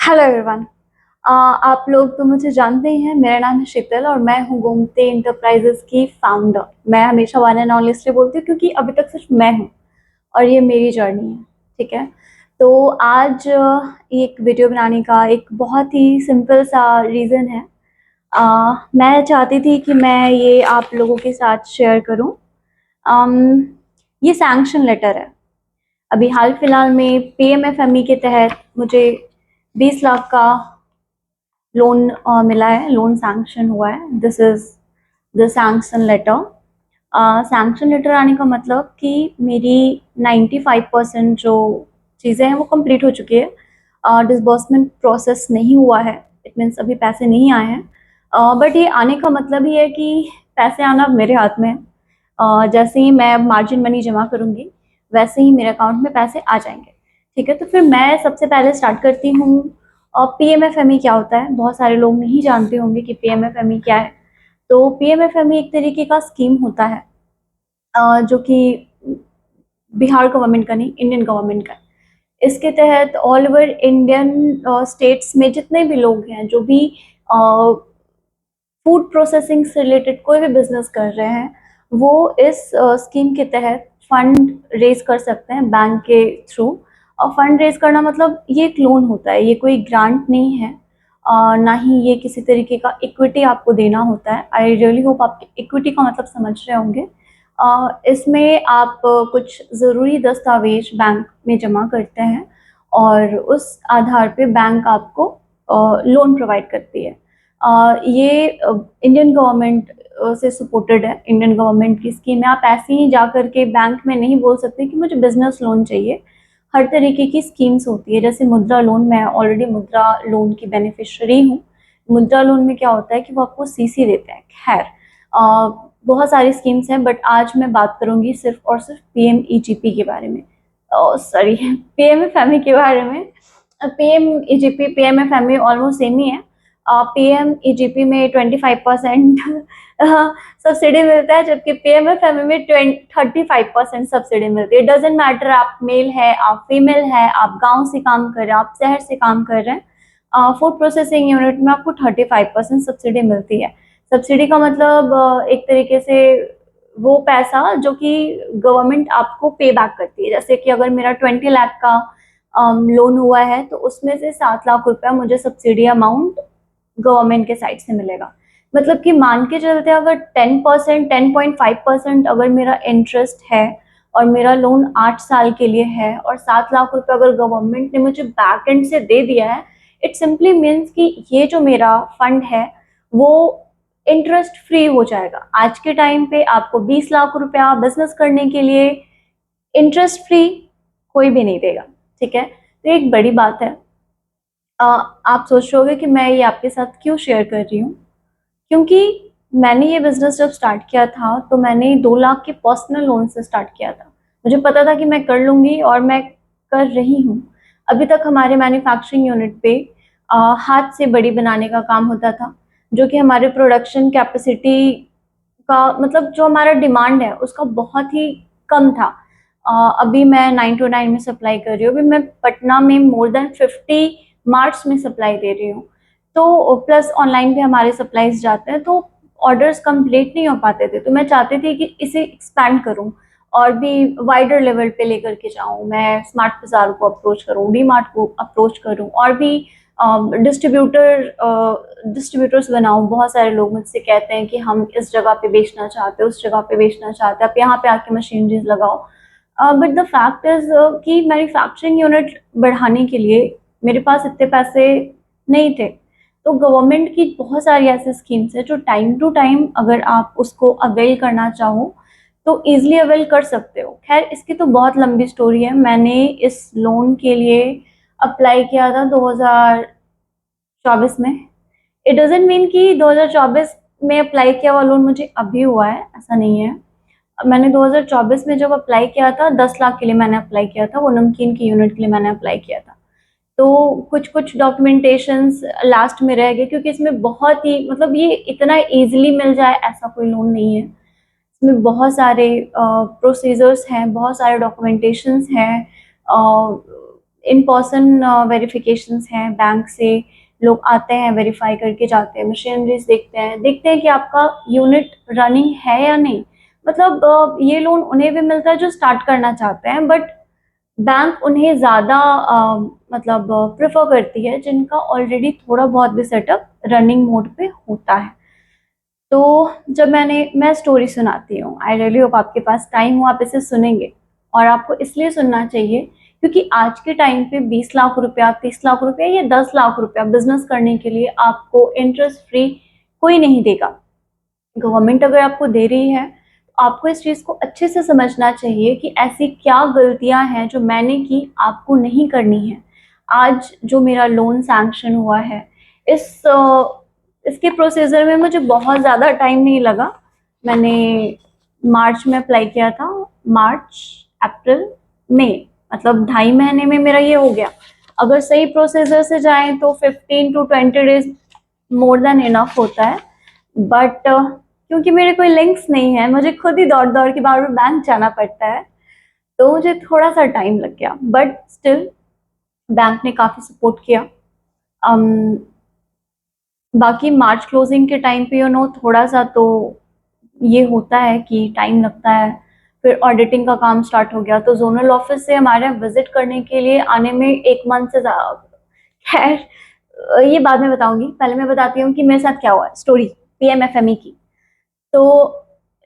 Hello everyone. आप लोग तो मुझे जानते ही हैं। मेरा नाम है शीतल और मैं हूँ गोमती इंटरप्राइजेस की फाउंडर। मैं हमेशा वन एंड ऑनली इसलिए बोलती हूँ क्योंकि अभी तक सिर्फ मैं हूँ और ये मेरी जर्नी है। ठीक है। तो आज एक वीडियो बनाने का एक बहुत ही सिंपल सा रीज़न है। मैं चाहती थी कि मैं ये आप लोगों के साथ शेयर करूँ। अम, ये सैंक्शन लेटर है। अभी हाल फिलहाल में पीएमएफएमई के तहत मुझे 20 लाख का लोन मिला है। लोन सैंक्शन हुआ है। This is the sanction letter. Sanction letter आने का मतलब कि मेरी 95% जो चीज़ें हैं वो कंप्लीट हो चुकी है। डिसबर्समेंट प्रोसेस नहीं हुआ है। इट मीन्स अभी पैसे नहीं आए हैं। बट ये आने का मतलब ही है कि पैसे आना मेरे हाथ में है। जैसे ही मैं मार्जिन मनी जमा करूँगी वैसे ही मेरे अकाउंट में पैसे आ जाएंगे। ठीक है। तो फिर मैं सबसे पहले स्टार्ट करती हूँ। और पीएमएफएमई क्या होता है, बहुत सारे लोग नहीं जानते होंगे कि पीएमएफएमई क्या है। तो पीएमएफएमई एक तरीके का स्कीम होता है जो कि बिहार गवर्नमेंट का नहीं, इंडियन गवर्नमेंट का है। इसके तहत ऑल ओवर इंडियन स्टेट्स में जितने भी लोग हैं जो भी फूड प्रोसेसिंग से रिलेटेड कोई भी बिजनेस कर रहे हैं वो इस स्कीम के तहत फंड रेज कर सकते हैं बैंक के थ्रू। और फंड रेज करना मतलब ये एक लोन होता है, ये कोई ग्रांट नहीं है। ना ही ये किसी तरीके का इक्विटी आपको देना होता है। आई रियली होप आप इक्विटी का मतलब समझ रहे होंगे। इसमें आप कुछ ज़रूरी दस्तावेज बैंक में जमा करते हैं और उस आधार पे बैंक आपको लोन प्रोवाइड करती है। ये इंडियन गवर्नमेंट से सपोर्टेड है। इंडियन गवर्नमेंट की स्कीम है। आप ऐसे ही जा कर के बैंक में नहीं बोल सकते कि मुझे बिजनेस लोन चाहिए। हर तरीके की स्कीम्स होती है। जैसे मुद्रा लोन, मैं ऑलरेडी मुद्रा लोन की बेनिफिशियरी हूँ। मुद्रा लोन में क्या होता है कि वो आपको सीसी देते हैं। खैर, बहुत सारी स्कीम्स हैं बट आज मैं बात करूँगी सिर्फ और सिर्फ पीएमईजीपी के बारे में। सॉरी, पीएमएफएमई के बारे में। पीएमईजीपी पीएमएफएमई ऑलमोस्ट सेम ही है। पीएमईजीपी में 25% सब्सिडी मिलता है जबकि पीएमएफएमई में 35% सब्सिडी मिलती है। डजेंट मैटर आप मेल है, आप फीमेल है, आप गांव से काम कर रहे हैं, आप शहर से काम कर रहे हैं, फूड प्रोसेसिंग यूनिट में आपको 35% सब्सिडी मिलती है। सब्सिडी का मतलब एक तरीके से वो पैसा जो कि गवर्नमेंट आपको पे बैक करती है। जैसे कि अगर मेरा 20 लाख का लोन हुआ है तो उसमें से 7 लाख रुपया मुझे सब्सिडी अमाउंट गवर्नमेंट के साइड से मिलेगा। मतलब कि मान के चलते अगर 10%, 10.5% अगर मेरा इंटरेस्ट है और मेरा लोन 8 साल के लिए है और 7 लाख रुपए अगर गवर्नमेंट ने मुझे बैक एंड से दे दिया है, इट सिंपली मीन्स कि ये जो मेरा फंड है वो इंटरेस्ट फ्री हो जाएगा। आज के टाइम पे आपको 20 लाख रुपया बिजनेस करने के लिए इंटरेस्ट फ्री कोई भी नहीं देगा। ठीक है। तो एक बड़ी बात है। आप सोच रहे होगे कि मैं ये आपके साथ क्यों शेयर कर रही हूँ। क्योंकि मैंने ये बिजनेस जब स्टार्ट किया था तो मैंने 2 लाख के पर्सनल लोन से स्टार्ट किया था। मुझे पता था कि मैं कर लूँगी और मैं कर रही हूँ। अभी तक हमारे मैन्युफैक्चरिंग यूनिट पे हाथ से बड़ी बनाने का काम होता था जो कि हमारे प्रोडक्शन कैपेसिटी का मतलब जो हमारा डिमांड है उसका बहुत ही कम था। अभी मैं 9 to 9 में सप्लाई कर रही हूँ। अभी मैं पटना में मोर देन 50 मार्ट्स में सप्लाई दे रही हूँ। तो प्लस ऑनलाइन भी हमारे सप्लाईज जाते हैं तो ऑर्डर्स कंप्लीट नहीं हो पाते थे। तो मैं चाहती थी कि इसे एक्सपैंड करूँ और भी वाइडर लेवल पे लेकर के जाऊँ। मैं स्मार्ट बाजार को अप्रोच करूँ, डी मार्ट को अप्रोच करूँ और भी डिस्ट्रीब्यूटर्स बनाऊँ। बहुत सारे लोग मुझसे कहते हैं कि हम इस जगह पे बेचना चाहते हैं, उस जगह पे बेचना चाहते हैं, आप यहाँ पे आके मशीनरीज लगाओ। बट द फैक्ट इज कि मैन्युफैक्चरिंग यूनिट बढ़ाने के लिए मेरे पास इतने पैसे नहीं थे। तो गवर्नमेंट की बहुत सारी ऐसी स्कीम्स है जो टाइम टू टाइम अगर आप उसको अवेल करना चाहो तो ईजिली अवेल कर सकते हो। खैर, इसकी तो बहुत लंबी स्टोरी है। मैंने इस लोन के लिए अप्लाई किया था 2024 में। इट डजेंट मीन कि 2024 में अप्लाई किया हुआ लोन मुझे अभी हुआ है, ऐसा नहीं है। मैंने 2024 में जब अप्लाई किया था 10 लाख के लिए मैंने अप्लाई किया था। वो नमकीन की यूनिट के लिए मैंने अप्लाई किया था। तो कुछ कुछ डॉक्यूमेंटेशंस लास्ट में रह गए क्योंकि इसमें बहुत ही मतलब ये इतना इजीली मिल जाए ऐसा कोई लोन नहीं है। इसमें बहुत सारे प्रोसीजर्स हैं, बहुत सारे डॉक्यूमेंटेशंस हैं। इन पर्सन वेरिफिकेशंस हैं, बैंक से लोग आते हैं, वेरीफाई करके जाते हैं, मशीनरीज देखते हैं कि आपका यूनिट रनिंग है या नहीं। मतलब ये लोन उन्हें भी मिलता है जो स्टार्ट करना चाहते हैं, बट बैंक उन्हें ज़्यादा मतलब प्रेफर करती है जिनका ऑलरेडी थोड़ा बहुत भी सेटअप रनिंग मोड पे होता है। तो जब मैं स्टोरी सुनाती हूँ, आई रियली होप आपके पास टाइम हो, आप इसे सुनेंगे। और आपको इसलिए सुनना चाहिए क्योंकि आज के टाइम पे 20 लाख रुपया, 30 लाख रुपया या 10 लाख रुपया बिजनेस करने के लिए आपको इंटरेस्ट फ्री कोई नहीं देगा। गवर्नमेंट अगर आपको दे रही है तो आपको इस चीज़ को अच्छे से समझना चाहिए कि ऐसी क्या गलतियां हैं जो मैंने की, आपको नहीं करनी है। आज जो मेरा लोन सैंक्शन हुआ है, इसके प्रोसीजर में मुझे बहुत ज़्यादा टाइम नहीं लगा। मैंने मार्च में अप्लाई किया था, मार्च, अप्रैल, मई, मतलब 2.5 महीने में मेरा ये हो गया। अगर सही प्रोसीजर से जाएं तो 15 to 20 days more than enough होता है। बट क्योंकि मेरे कोई लिंक्स नहीं है, मुझे खुद ही दौड़ दौड़ के बार बार बैंक जाना पड़ता है, तो मुझे थोड़ा सा टाइम लग गया। बट स्टिल बैंक ने काफ़ी सपोर्ट किया। बाकी मार्च क्लोजिंग के टाइम पे थोड़ा सा तो ये होता है कि टाइम लगता है। फिर ऑडिटिंग का काम स्टार्ट हो गया, तो जोनल ऑफिस से हमारे यहाँ विजिट करने के लिए आने में 1 मंथ से ज़्यादा। खैर ये बाद में बताऊंगी, पहले मैं बताती हूँ कि मेरे साथ क्या हुआ, स्टोरी PMFME की। तो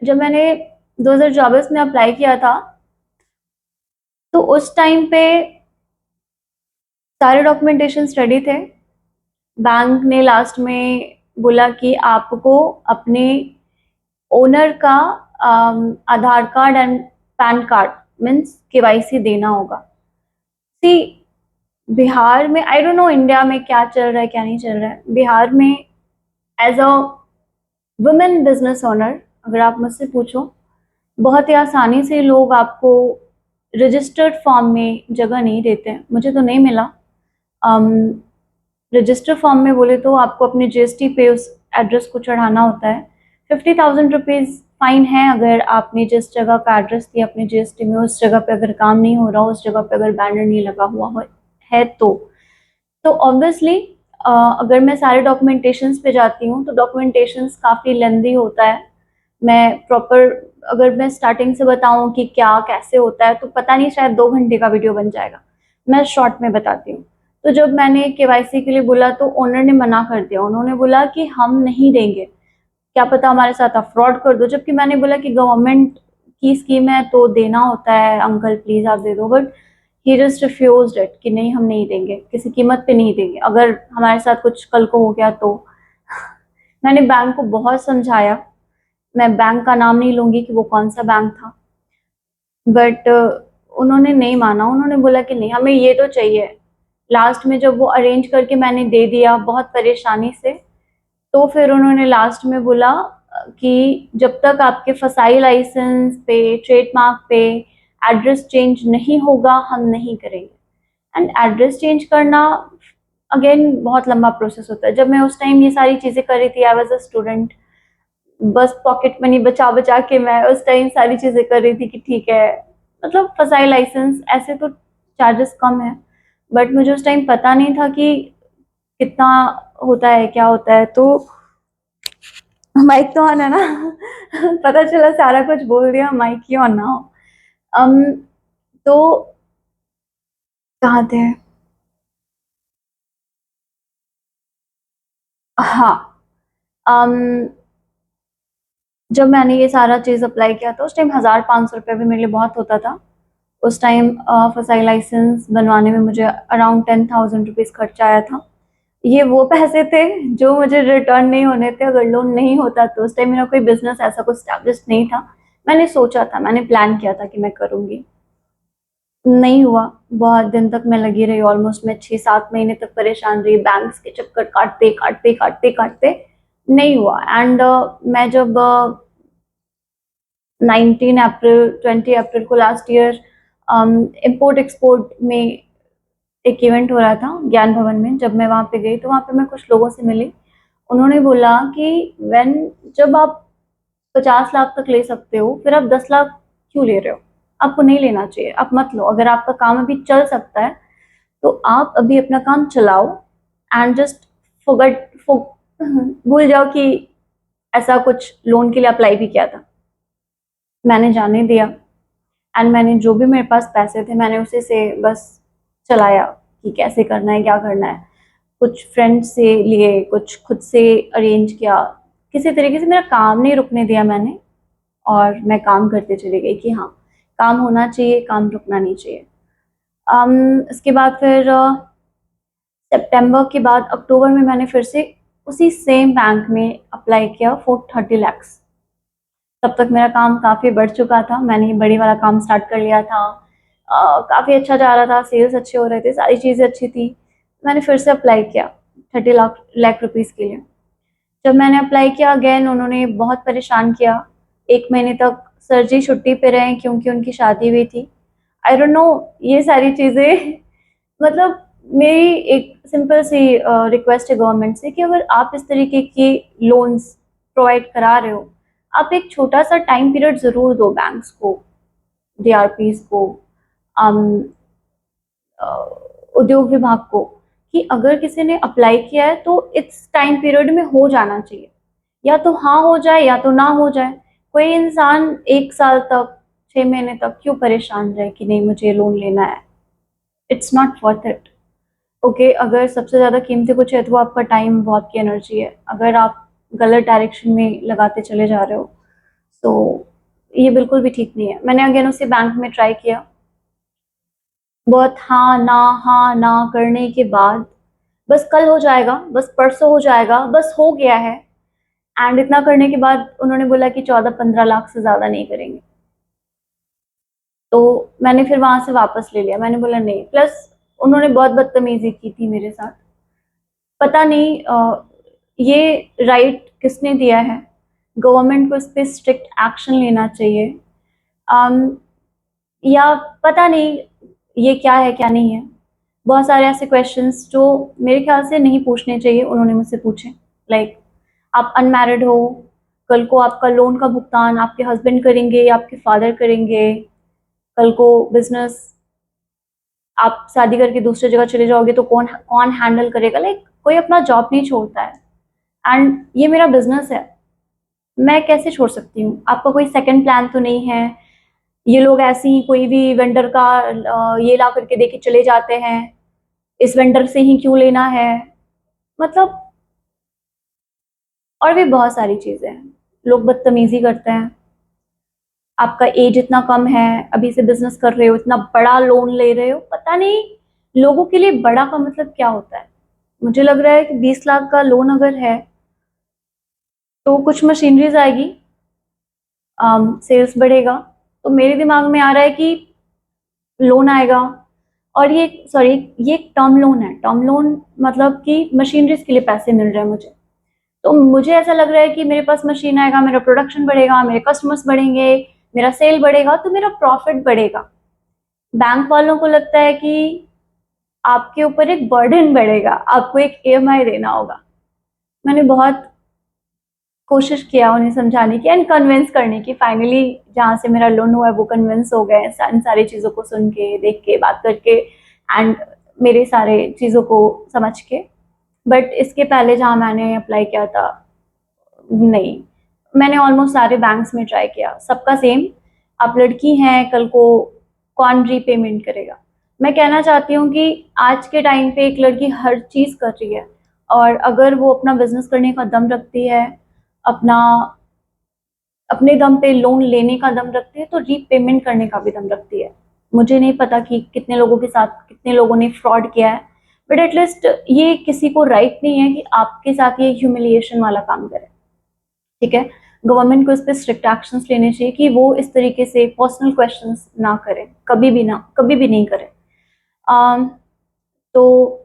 जब मैंने 2024 में अप्लाई किया था, तो उस टाइम पे सारे डॉक्यूमेंटेशन रेडी थे। बैंक ने लास्ट में बोला कि आपको अपने ओनर का Aadhaar card and PAN card means KYC देना होगा। सी, बिहार में, आई डोंट नो इंडिया में क्या चल रहा है क्या नहीं चल रहा है, बिहार में as a women business owner अगर आप मुझसे पूछो, बहुत ही आसानी से लोग आपको रजिस्टर्ड फॉर्म में जगह नहीं देते हैं। मुझे तो नहीं मिला। रजिस्टर फॉर्म में बोले तो आपको अपने GST पे उस एड्रेस को चढ़ाना होता है। 50,000 रुपीज़ फाइन है अगर आपने जिस जगह का एड्रेस दिया अपने GST में, उस जगह पे अगर काम नहीं हो रहा, उस जगह पे अगर बैनर नहीं लगा हुआ है तो ऑब्वियसली अगर मैं सारे डॉक्यूमेंटेशंस पे जाती हूँ तो डॉक्यूमेंटेशंस काफ़ी लेंदी होता है। मैं प्रॉपर, अगर मैं स्टार्टिंग से बताऊँ कि क्या कैसे होता है तो पता नहीं, शायद 2 घंटे का वीडियो बन जाएगा। मैं शॉर्ट में बताती हूँ। तो जब मैंने KYC के लिए बोला तो ओनर ने मना कर दिया। उन्होंने बोला कि हम नहीं देंगे, क्या पता हमारे साथ आप फ्रॉड कर दो। जबकि मैंने बोला कि गवर्नमेंट की स्कीम है तो देना होता है, अंकल प्लीज आप दे दो। But he just refused it कि नहीं हम नहीं देंगे, किसी कीमत पे नहीं देंगे, अगर हमारे साथ कुछ कल को हो गया तो। मैंने बैंक को बहुत समझाया, मैं बैंक का नाम नहीं लूंगी कि वो कौन सा बैंक था, बट उन्होंने नहीं माना। उन्होंने बोला कि नहीं हमें ये तो चाहिए। लास्ट में जब वो अरेंज करके मैंने दे दिया बहुत परेशानी से, तो फिर उन्होंने लास्ट में बोला कि जब तक आपके फसाई लाइसेंस पे, ट्रेडमार्क पे एड्रेस चेंज नहीं होगा हम नहीं करेंगे। एंड एड्रेस चेंज करना अगेन बहुत लंबा प्रोसेस होता है। जब मैं उस टाइम ये सारी चीज़ें कर रही थी, आई वॉज अ स्टूडेंट, बस पॉकेट मनी बचा बचा के मैं उस टाइम सारी चीज़ें कर रही थी कि ठीक है, मतलब फसाई लाइसेंस ऐसे तो चार्जेस कम है, बट मुझे उस टाइम पता नहीं था कि कितना होता है क्या होता है। तो माइक तो ऑन है ना? पता चला सारा कुछ बोल दिया, माइक ही ऑन ना हो। तो कहाँ थे? हाँ, जब मैंने ये सारा चीज़ अप्लाई किया था उस टाइम 1,500 रुपये भी मेरे लिए बहुत होता था। उस टाइम फसाई लाइसेंस बनवाने में मुझे अराउंड 10,000 रुपीज़ खर्चा आया था। ये वो पैसे थे जो मुझे रिटर्न नहीं होने थे अगर लोन नहीं होता तो। उस टाइम मेरा कोई बिजनेस ऐसा कुछ स्टैब्लिश नहीं था। मैंने सोचा था, मैंने प्लान किया था कि मैं करूँगी, नहीं हुआ। बहुत दिन तक मैं लगी रही, ऑलमोस्ट मैं 6-7 महीने तक परेशान रही, बैंक्स के चक्कर काटते काटते काटते काटते नहीं हुआ। एंड मैं जब 19 अप्रैल 20 अप्रैल को लास्ट ईयर इम्पोर्ट एक्सपोर्ट में एक इवेंट हो रहा था ज्ञान भवन में, जब मैं वहाँ पे गई तो वहाँ पे मैं कुछ लोगों से मिली। उन्होंने बोला कि व्हेन, जब आप 50 लाख तक ले सकते हो फिर आप 10 लाख क्यों ले रहे हो, आपको नहीं लेना चाहिए, आप मत लो। अगर आपका काम अभी चल सकता है तो आप अभी अपना काम चलाओ एंड जस्ट फॉरगेट भूल जाओ कि ऐसा कुछ लोन के लिए अप्लाई भी किया था। मैंने जाने दिया एंड मैंने जो भी मेरे पास पैसे थे मैंने उसी से बस चलाया कि कैसे करना है, क्या करना है। कुछ फ्रेंड से लिए, कुछ खुद से अरेंज किया। किसी तरीके से मेरा काम नहीं रुकने दिया मैंने, और मैं काम करते चली गई कि हाँ, काम होना चाहिए, काम रुकना नहीं चाहिए। इसके बाद फिर सितंबर के बाद अक्टूबर में मैंने फिर से उसी सेम बैंक में अप्लाई किया फॉर 30 lakhs। तब तक मेरा काम काफ़ी बढ़ चुका था, मैंने बड़ी वाला काम स्टार्ट कर लिया था। काफ़ी अच्छा जा रहा था, सेल्स अच्छे हो रहे थे, सारी चीज़ें अच्छी थी। मैंने फिर से अप्लाई किया 30 लाख रुपीज़ के लिए। जब मैंने अप्लाई किया अगेन उन्होंने बहुत परेशान किया। 1 महीने तक सर जी छुट्टी पे रहे क्योंकि उनकी शादी हुई थी। आई डोंट नो, ये सारी चीज़ें मतलब मेरी एक सिंपल सी रिक्वेस्ट है गवर्नमेंट से कि अगर आप इस तरीके की लोन्स प्रोवाइड करा रहे हो, आप एक छोटा सा टाइम पीरियड ज़रूर दो बैंक्स को, डीआरपीज को, अम, अ, उद्योग विभाग को, कि अगर किसी ने अप्लाई किया है तो इस टाइम पीरियड में हो जाना चाहिए। या तो हाँ हो जाए या तो ना हो जाए। कोई इंसान 1 साल तक, 6 महीने तक क्यों परेशान रहे कि नहीं मुझे लोन लेना है। It's not worth it. Okay, अगर सबसे ज़्यादा कीमती कुछ है तो वो आपका टाइम, वो आपकी एनर्जी है। अगर आप गलत डायरेक्शन में लगाते चले जा रहे हो तो ये बिल्कुल भी ठीक नहीं है। मैंने अगेन उसी बैंक में ट्राई किया, बहुत हाँ ना करने के बाद बस कल हो जाएगा, बस परसों हो जाएगा, बस हो गया है। एंड इतना करने के बाद उन्होंने बोला कि 14-15 लाख से ज़्यादा नहीं करेंगे। तो मैंने फिर वहाँ से वापस ले लिया, मैंने बोला नहीं। प्लस उन्होंने बहुत बदतमीजी की थी मेरे साथ। पता नहीं ये राइट किसने दिया है। गवर्नमेंट को इस पर स्ट्रिक्ट एक्शन लेना चाहिए। अम, या पता नहीं ये क्या है क्या नहीं है। बहुत सारे ऐसे क्वेश्चंस जो मेरे ख्याल से नहीं पूछने चाहिए उन्होंने मुझसे पूछे। लाइक, आप अनमैरिड हो, कल को आपका लोन का भुगतान आपके हस्बैंड करेंगे या आपके फादर करेंगे। कल को बिजनेस आप शादी करके दूसरी जगह चले जाओगे तो कौन कौन हैंडल करेगा। लाइक, कोई अपना जॉब नहीं छोड़ता है एंड ये मेरा बिजनेस है, मैं कैसे छोड़ सकती हूँ। आपका कोई सेकंड प्लान तो नहीं है। ये लोग ऐसे ही कोई भी वेंडर का ये ला करके देके चले जाते हैं, इस वेंडर से ही क्यों लेना है, मतलब। और भी बहुत सारी चीजें हैं, लोग बदतमीजी करते हैं। आपका एज इतना कम है, अभी से बिजनेस कर रहे हो, इतना बड़ा लोन ले रहे हो, पता नहीं लोगों के लिए बड़ा का मतलब क्या होता है। मुझे लग रहा है कि 20 लाख का लोन अगर है तो कुछ मशीनरीज आएगी, सेल्स बढ़ेगा। तो मेरे दिमाग में आ रहा है कि लोन आएगा, और ये सॉरी, ये एक टर्म लोन है। टर्म लोन मतलब कि मशीनरीज के लिए पैसे मिल रहे हैं मुझे। तो मुझे ऐसा लग रहा है कि मेरे पास मशीन आएगा, मेरा प्रोडक्शन बढ़ेगा, मेरे कस्टमर्स बढ़ेंगे, मेरा सेल बढ़ेगा, तो मेरा प्रॉफिट बढ़ेगा। बैंक वालों को लगता है कि आपके ऊपर एक बर्डन बढ़ेगा, आपको एक ईएमआई देना होगा। मैंने बहुत कोशिश किया उन्हें समझाने की एंड कन्विंस करने की। फाइनली जहाँ से मेरा लोन हुआ है वो कन्विंस हो गए इन सारी चीज़ों को सुन के, देख के, बात करके एंड मेरे सारे चीज़ों को समझ के। बट इसके पहले जहाँ मैंने अप्लाई किया था, नहीं, मैंने ऑलमोस्ट सारे बैंक्स में ट्राई किया, सबका सेम। आप लड़की हैं, कल को कौन रीपेमेंट करेगा। मैं कहना चाहती हूँ कि आज के टाइम पे एक लड़की हर चीज़ कर रही है, और अगर वो अपना बिजनेस करने का दम रखती है, अपना अपने दम पे लोन लेने का दम रखती है, तो रीपेमेंट करने का भी दम रखती है। मुझे नहीं पता कि कितने लोगों के साथ कितने लोगों ने फ्रॉड किया है, बट एटलीस्ट ये किसी को राइट नहीं है कि आपके साथ ये ह्यूमिलिएशन वाला काम करे। ठीक है, गवर्नमेंट को इस पर स्ट्रिक्ट एक्शंस लेने चाहिए कि वो इस तरीके से पर्सनल क्वेश्चंस ना करें, कभी भी ना, कभी भी नहीं करें। तो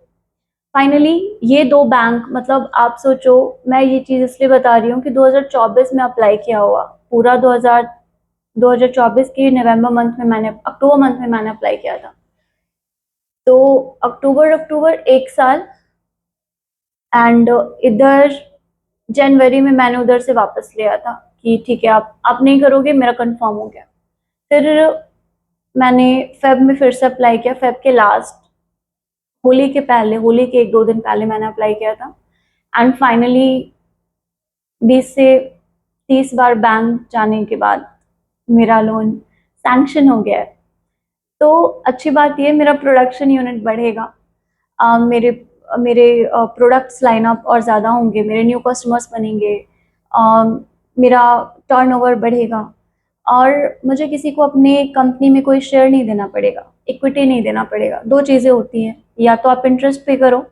फाइनली ये दो बैंक, मतलब आप सोचो, मैं ये चीज़ इसलिए बता रही हूँ कि 2024 में अप्लाई किया हुआ, पूरा 2024 के नवंबर मंथ में मैंने, अक्टूबर मंथ में मैंने अप्लाई किया था। तो अक्टूबर अक्टूबर 1 साल, एंड इधर जनवरी में मैंने उधर से वापस लिया था कि ठीक है, आप नहीं करोगे, मेरा कंफर्म हो गया। फिर मैंने फेब में फिर से अप्लाई किया, फेब के लास्ट होली के पहले, होली के 1-2 दिन पहले मैंने अप्लाई किया था एंड फाइनली 20 से 30 बार बैंक जाने के बाद मेरा लोन सैंक्शन हो गया है। तो अच्छी बात ये मेरा प्रोडक्शन यूनिट बढ़ेगा, मेरे मेरे प्रोडक्ट्स लाइनअप और ज़्यादा होंगे, मेरे न्यू कस्टमर्स बनेंगे, मेरा टर्नओवर बढ़ेगा और मुझे किसी को अपने कंपनी में कोई शेयर नहीं देना पड़ेगा, इक्विटी नहीं देना पड़ेगा। 2 चीज़ें होती हैं, या तो आप इंटरेस्ट पे करो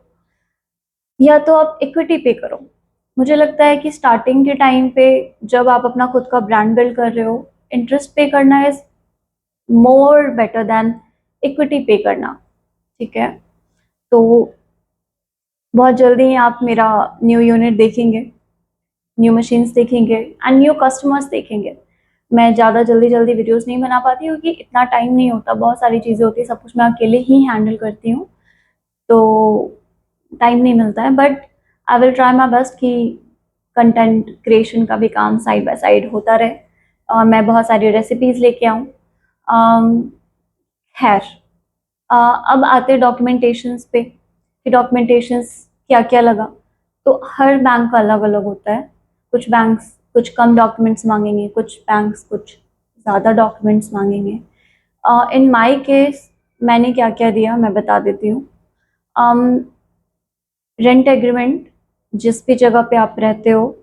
या तो आप इक्विटी पे करो। मुझे लगता है कि स्टार्टिंग के टाइम पे जब आप अपना खुद का ब्रांड बिल्ड कर रहे हो, इंटरेस्ट पे करना is more better than equity पे करना, ठीक है? तो बहुत जल्दी ही आप मेरा न्यू यूनिट देखेंगे, न्यू मशीन्स देखेंगे एंड न्यू कस्टमर्स देखेंगे। मैं ज़्यादा जल्दी वीडियोस नहीं बना पाती क्योंकि इतना टाइम नहीं होता, बहुत सारी चीज़ें होती हैं, सब कुछ मैं अकेले ही हैंडल करती हूँ, तो टाइम नहीं मिलता है। But I will try my best कि कंटेंट क्रिएशन का भी काम साइड बाय साइड होता रहे और मैं बहुत सारी रेसिपीज़ लेके आऊँ। खैर, अब आते डॉक्यूमेंटेशंस पे कि डॉक्यूमेंटेशंस क्या क्या लगा। तो हर बैंक का अलग अलग होता है, कुछ बैंक्स कुछ कम डॉक्यूमेंट्स मांगेंगे, कुछ बैंक्स कुछ ज़्यादा डॉक्यूमेंट्स मांगेंगे। इन माई केस मैंने क्या क्या दिया मैं बता देती हूँ। रेंट एग्रीमेंट, जिस भी जगह पे आप रहते हो,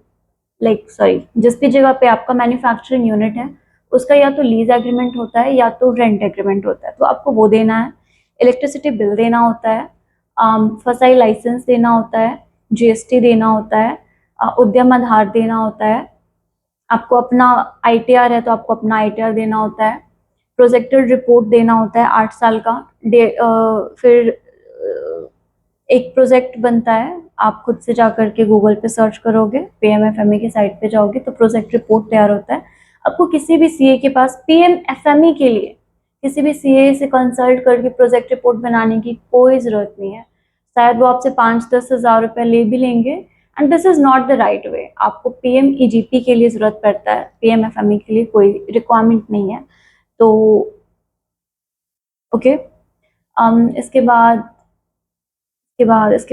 जिस भी जगह पे आपका मैन्युफैक्चरिंग यूनिट है, उसका या तो लीज एग्रीमेंट होता है या तो रेंट एग्रीमेंट होता है, तो आपको वो देना है। इलेक्ट्रिसिटी बिल देना होता है, फसाई लाइसेंस देना होता है, जीएसटी देना होता है, उद्यम आधार देना होता है, आपको अपना आईटीआर है तो आपको अपना आईटीआर देना होता है, प्रोजेक्टेड रिपोर्ट देना होता है 8 साल का। फिर एक प्रोजेक्ट बनता है, आप खुद से जा करके गूगल पे सर्च करोगे, पीएमएफएमई की साइट पे जाओगे तो प्रोजेक्ट रिपोर्ट तैयार होता है। आपको किसी भी सीए के पास पीएमएफएमई के लिए किसी भी सीए से कंसल्ट करके प्रोजेक्ट रिपोर्ट बनाने की कोई ज़रूरत नहीं है। शायद वो आपसे 5-10 हज़ार रुपये ले भी लेंगे and this is not the right way. आपको पीएमईजीपी के लिए ज़रूरत पड़ता है, पीएमएफएमई के लिए कोई रिक्वायरमेंट नहीं है। तो ओके, इसके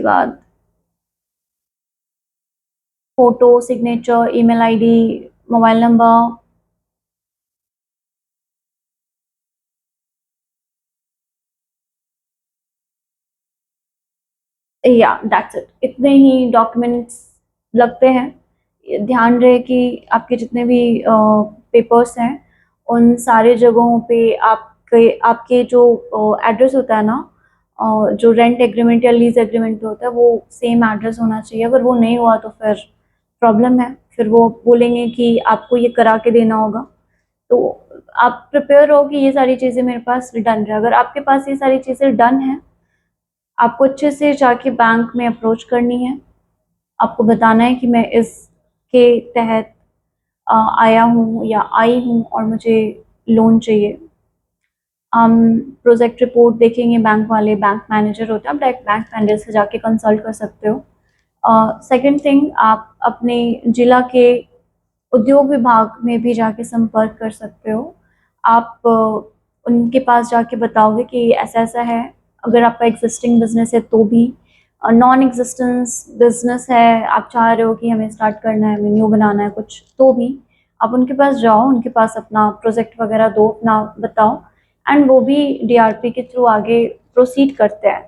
बाद photo, signature, email ID, mobile number, या दैट्स इट। इतने ही डॉक्यूमेंट्स लगते हैं। ध्यान रहे कि आपके जितने भी पेपर्स हैं उन सारे जगहों पे आपके आपके जो एड्रेस होता है ना, जो रेंट एग्रीमेंट या लीज एग्रीमेंट पे होता है वो सेम एड्रेस होना चाहिए। अगर वो नहीं हुआ तो फिर प्रॉब्लम है, फिर वो बोलेंगे कि आपको ये करा के देना होगा। तो आप प्रिपेयर हो कि ये सारी चीज़ें मेरे पास डन है। अगर आपके पास ये सारी चीज़ें डन हैं, आपको अच्छे से जाके बैंक में अप्रोच करनी है, आपको बताना है कि मैं इसके तहत आया हूँ या आई हूँ और मुझे लोन चाहिए। प्रोजेक्ट रिपोर्ट देखेंगे बैंक वाले, बैंक मैनेजर होता है, आप डायरेक्ट बैंक मैनेजर से जाके कंसल्ट कर सकते हो। सेकंड थिंग, आप अपने जिला के उद्योग विभाग में भी जाके संपर्क कर सकते हो। आप उनके पास जाके बताओगे कि ऐसा ऐसा है। अगर आपका एग्जिस्टिंग बिजनेस है तो भी, नॉन एग्जिस्टेंस बिजनेस है, आप चाह रहे हो कि हमें स्टार्ट करना है, मेन्यू बनाना है कुछ, तो भी आप उनके पास जाओ, उनके पास अपना प्रोजेक्ट वगैरह दो, अपना बताओ एंड वो भी डीआरपी के थ्रू आगे प्रोसीड करते हैं।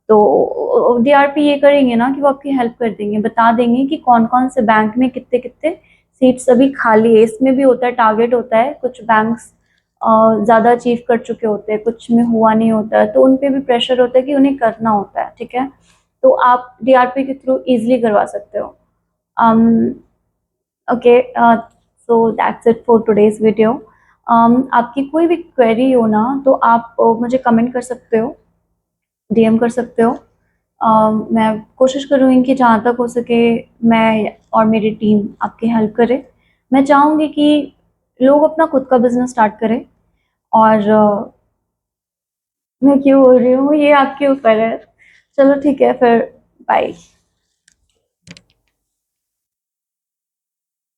तो डीआरपी ये करेंगे ना कि वो आपकी हेल्प कर देंगे, बता देंगे कि कौन कौन से बैंक में कितने कितने सीट्स अभी खाली है। इसमें भी होता है, टारगेट होता है, कुछ बैंक्स ज़्यादा अचीव कर चुके होते हैं, कुछ में हुआ नहीं होता है, तो उन पे भी प्रेशर होता है कि उन्हें करना होता है, ठीक है? तो आप डीआरपी के थ्रू इजीली करवा सकते हो। Okay, so that's it for today's video. आपकी कोई भी क्वेरी हो ना तो आप मुझे कमेंट कर सकते हो, डीएम कर सकते हो। मैं कोशिश करूँगी कि जहाँ तक हो सके मैं और मेरी टीम आपकी हेल्प करे। मैं चाहूँगी कि लोग अपना खुद का बिजनेस स्टार्ट करें और मैं क्यों बोल रही हूँ ये आपके ऊपर है। चलो ठीक है फिर, बाय।